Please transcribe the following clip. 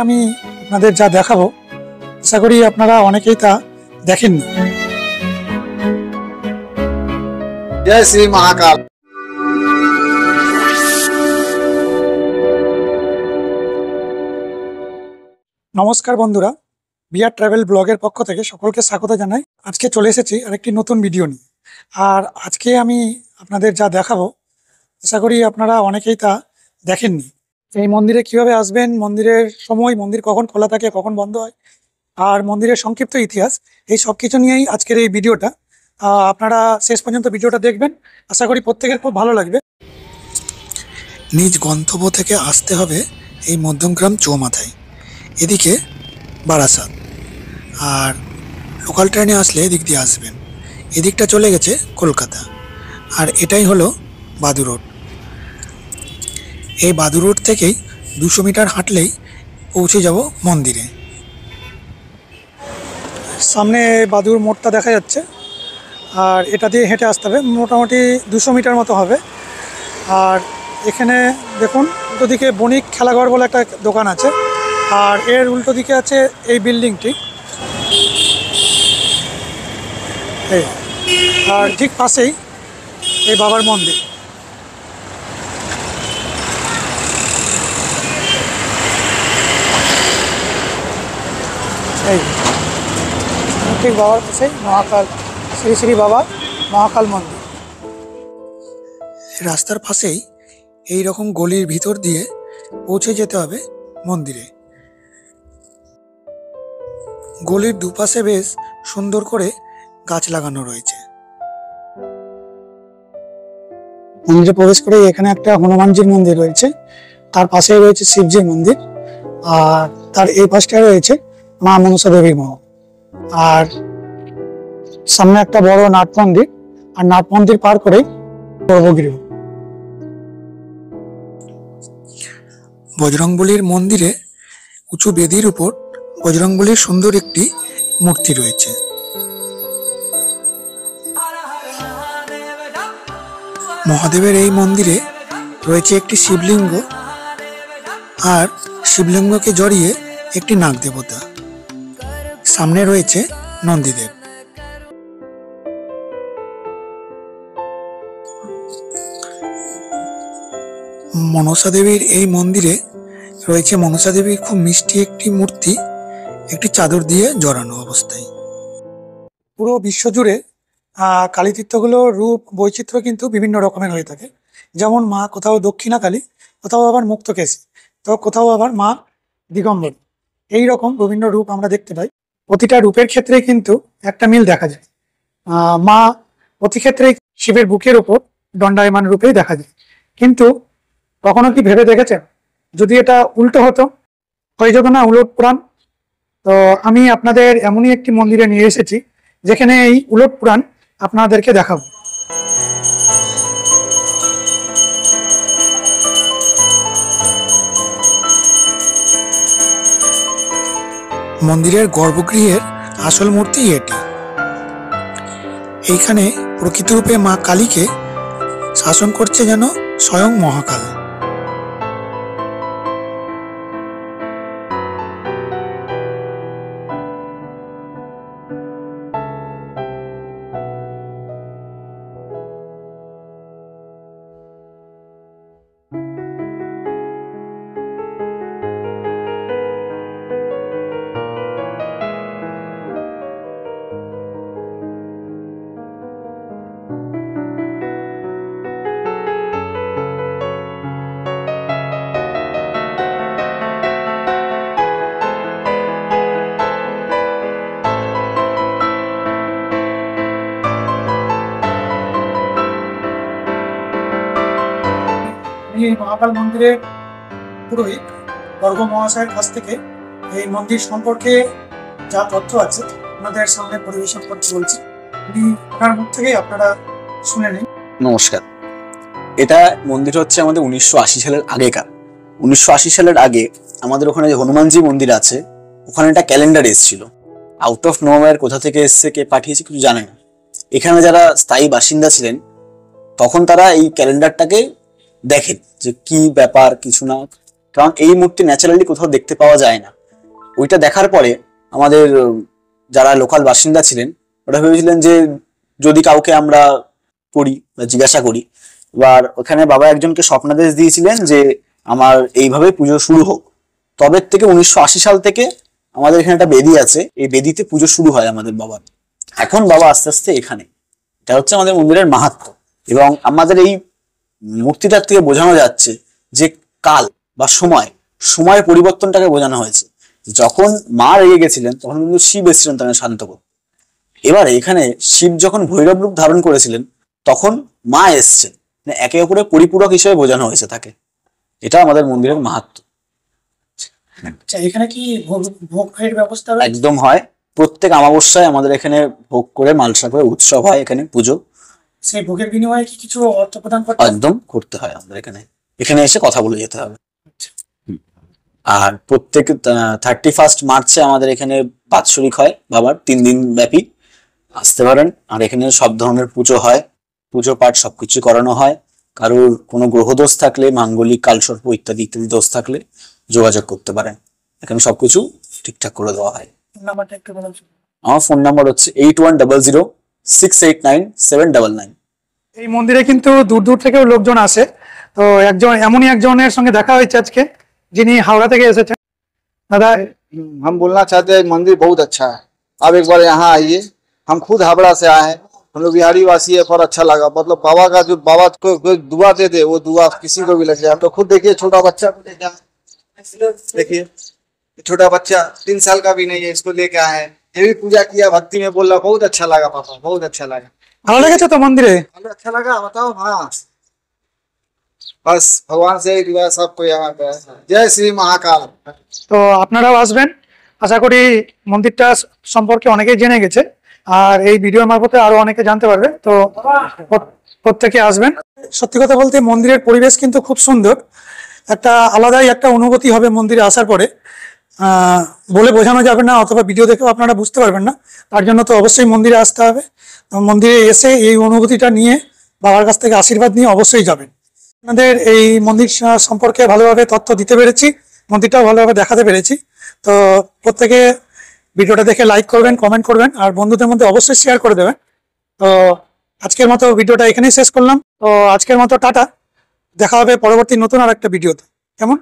আমি আপনাদের যা দেখাবো আশা করি আপনারা অনেকেই তা দেখেননি। জয় শ্রী মহাকাল। নমস্কার বন্ধুরা, বিআর ট্রাভেল ব্লগের পক্ষ থেকে সকলকে স্বাগত জানাই। আজকে চলে এসেছি আরেকটি নতুন ভিডিও নিয়ে। আর আজকে আমি আপনাদের যা দেখাবো আশা করি আপনারা অনেকেই তা দেখেননি। এই মন্দিরে কিভাবে আসবেন, মন্দিরের সময়, মন্দির কখন খোলা থাকে, কখন বন্ধ হয়, আর মন্দিরের সংক্ষিপ্ত ইতিহাস, এই সব কিছু নিয়েই আজকের এই ভিডিওটা। আপনারা শেষ পর্যন্ত ভিডিওটা দেখবেন, আশা করি প্রত্যেকের খুব ভালো লাগবে। নিজ গন্তব্য থেকে আসতে হবে এই মধ্যমগ্রাম চৌমাথায়, এদিকে বারাসাত, আর লোকাল ট্রেনে আসলে এদিক দিয়ে আসবেন। এদিকটা চলে গেছে কলকাতা, আর এটাই হলো বাদু রোড। এই বাদু রোড থেকেই 200 মিটার হাঁটলেই পৌঁছে যাব মন্দিরে। সামনে বাদুর মোড়টা দেখা যাচ্ছে, আর এটা দিয়ে হেঁটে আসতে হবে, মোটামুটি 200 মিটার মতো হবে। আর এখানে দেখুন উল্টো দিকে বণিক খেলাঘর বলে একটা দোকান আছে, আর এর উল্টো দিকে আছে এই বিল্ডিংটি, আর ঠিক পাশেই এই বাবার মন্দির। এই ঠিক বাবার পাশেই মহাকাল, শ্রী শ্রী বাবা মহাকাল মন্দির। রাস্তার পাশেই এই রকম গলির ভিতর দিয়ে পৌঁছে যেতে হবে মন্দিরে। গলির দুপাশে বেশ সুন্দর করে গাছ লাগানো রয়েছে। মন্দিরে প্রবেশ করে এখানে একটা হনুমানজির মন্দির রয়েছে, তার পাশে রয়েছে শিবজির মন্দির, আর তার এই পাশটায় রয়েছে মা মনসা দেবীর মঠ, আর সামনে একটা বড় নাট মন্দির, আর নাট মন্দির পার করে গর্ভগৃহ। বজরংবলীর মন্দিরে উঁচু বেদির উপর বজরংবলীর সুন্দর একটি মূর্তি রয়েছে। মহাদেবের এই মন্দিরে রয়েছে একটি শিবলিঙ্গ, আর শিবলিঙ্গকে জড়িয়ে একটি নাগ দেবতা। সামনে রয়েছে নন্দীদেব। মনসা দেবীর এই মন্দিরে রয়েছে মনসা দেবীর খুব মিষ্টি একটি মূর্তি, একটি চাদর দিয়ে জড়ানো অবস্থায়। পুরো বিশ্বজুড়ে কালীতীর্থগুলোর রূপ বৈচিত্র্য কিন্তু বিভিন্ন রকমের হয়ে থাকে। যেমন মা কোথাও দক্ষিণা কালী, কোথাও আবার মুক্তকেশী, তো কোথাও আবার মা দিগম্বর। এই রকম বিভিন্ন রূপ আমরা দেখতে পাই। প্রতিটা রূপের ক্ষেত্রে কিন্তু একটা মিল দেখা যায়। মা প্রতি ক্ষেত্রেই শিবের বুকের ওপর দণ্ডায়মান রূপেই দেখা যায়। কিন্তু কখনো কি ভেবে দেখেছেন যদি এটা উল্টো হতো, হয়ে যেত না উলট পুরাণ? তো আমি আপনাদের এমনই একটি মন্দিরে নিয়ে এসেছি যেখানে এই উলট পুরাণ আপনাদেরকে দেখাবো। মন্দিরের গর্ভগৃহের আসল মূর্তি এটি। এইখানে প্রকৃত রূপে মা কালীকে শাসন করছে যেন স্বয়ং মহাকাল। এই মহাকাল মন্দিরের পুরোহিত বর্গ মহাশয়ের কাছ থেকে এই মন্দির সম্পর্কে যা তথ্য আছে আপনাদের সামনে পরিবেশন করতে বলছি। উনি ওনার মুখ থেকেই আপনারা শুনে নিন। নমস্কার। এটা মন্দির হচ্ছে আমাদের 1980 সালের আগেকার। 1980 সালের আগে আমাদের ওখানে যে হনুমানজি মন্দির আছে, ওখানে একটা ক্যালেন্ডার এসেছিল। আউট অফ নোওয়্যার কোথা থেকে এসছে, কে পাঠিয়েছে কিছু জানে না। এখানে যারা স্থায়ী বাসিন্দা ছিলেন তখন তারা এই ক্যালেন্ডারটাকে দেখেন যে কি ব্যাপার, কিছু না, কারণ এই মূর্তি ন্যাচারালি কোথাও দেখতে পাওয়া যায় না। ওইটা দেখার পরে আমাদের যারা লোকাল বাসিন্দা ছিলেন ওরা ভেবেছিলেন যে যদি কাউকে আমরা করি বা জিজ্ঞাসা করি, এবার ওখানে বাবা একজনকে স্বপ্নাদেশ দিয়েছিলেন যে আমার এইভাবে পুজো শুরু হোক। তবে থেকে 1980 সাল থেকে আমাদের এখানে একটা বেদি আছে, এই বেদিতে পুজো শুরু হয় আমাদের বাবার। এখন বাবা আস্তে আস্তে এখানে, এটা হচ্ছে আমাদের মন্দিরের মাহাত্ম্য। এবং আমাদের এই মূর্তিটার থেকে বোঝানো যাচ্ছে যে কাল বা সময়ের পরিবর্তনটাকে বোঝানো হয়েছে। যখন মা রেগে গেছিলেন তখন কিন্তু শিব এসেছিলেন তাকে শান্ত করতে। এবার এখানে শিব যখন ভৈরব রূপ ধারণ করেছিলেন তখন মা এসছেন, মানে একে অপরের পরিপূরক হিসেবে বোঝানো হয়েছে তাকে। এটা আমাদের মন্দিরের মাহাত্ম্য। আচ্ছা, এখানে কি ভোগের ব্যবস্থা রয়েছে? একদম হয়, প্রত্যেক অমাবস্যায় আমাদের এখানে ভোগ করে মালসা করে উৎসব হয় এখানে পুজো। সেই ভোগের বিনিময়ে কি কিছু অর্থ প্রদান করতে হয়? একদম করতে হয় আমাদের এখানে, এখানে এসে কথা বলে যেতে হবে। আচ্ছা। আর প্রত্যেক 31 মার্চে আমাদের এখানে বাৎসরিক হয় বাবার, 3 দিন ব্যাপী, আসতে পারেন। আর এখানে সব ধরনের পুজো হয়, পুজো পাঠ সবকিছু করানো হয়। কারোর কোনো গ্রহদোষ থাকলে, মাঙ্গলিক, কালসর্প ইত্যাদি ইত্যাদি দোষ থাকলে যোগাযোগ করতে পারেন, এখানে সবকিছু ঠিকঠাক করে দেওয়া হয়। নাম্বারটা একটু বলুন। আমার ফোন নাম্বার হচ্ছে 8100689799। এই মন্দিরে কিন্তু দূর দূর থেকেও লোকজন আসে। তো এমনই একজনের সঙ্গে দেখা হয়েছে আজকে, যিনি হাওড়া থেকে এসেছেন। দাদা, हम बोलना चाहते हैं मंदिर बहुत अच्छा है, आप एक बार यहाँ आइए। हम खुद हावड़ा से आए हैं, हम लोग बिहारी वासी है, पर अच्छा लगा। मतलब बाबा का जो बाबा को दुआ दे दे वो दुआ किसी को भी लग जाए। हम तो खुद देखिए छोटा बच्चा को लेके आए, देखिए छोटा बच्चा 3 साल का भी नहीं है, इसको लेके आए हैं। ये भी पूजा किया, भक्ति में बोल रहा बहुत अच्छा लगा पापा, बहुत अच्छा लगा। ভালো লেগেছে তো মন্দিরে? अच्छा लगा, बताओ। हाँ, बस भगवान से ही दुआ सबको यहाँ पे। जय श्री महाकाल। তো আপনারাও আসবেন, আশা করি মন্দিরটা সম্পর্কে অনেকেই জেনে গেছে, আর এই ভিডিওর মারফতে আরো অনেকে জানতে পারবে। তো প্রত্যেকে আসবেন। সত্যি কথা বলতে মন্দিরের পরিবেশ কিন্তু খুব সুন্দর, একটা আলাদাই একটা অনুভূতি হবে মন্দিরে আসার পরে, বলে বোঝানো যাবে না, অথবা ভিডিও দেখেও আপনারা বুঝতে পারবেন না। তার জন্য তো অবশ্যই মন্দিরে আসতে হবে। মন্দিরে এসে এই অনুভূতিটা নিয়ে বাবার কাছ থেকে আশীর্বাদ নিয়ে অবশ্যই যাবেন। আপনাদের এই মন্দির সম্পর্কে ভালোভাবে তথ্য দিতে পেরেছি, মন্দিরটাও ভালোভাবে দেখাতে পেরেছি। তো প্রত্যেকে ভিডিওটা দেখে লাইক করবেন, কমেন্ট করবেন, আর বন্ধুদের মধ্যে অবশ্যই শেয়ার করে দেবেন। তো আজকের মতো ভিডিওটা এখানেই শেষ করলাম। তো আজকের মতো টাটা, দেখা হবে পরবর্তী নতুন আর একটা ভিডিওতে। কেমন?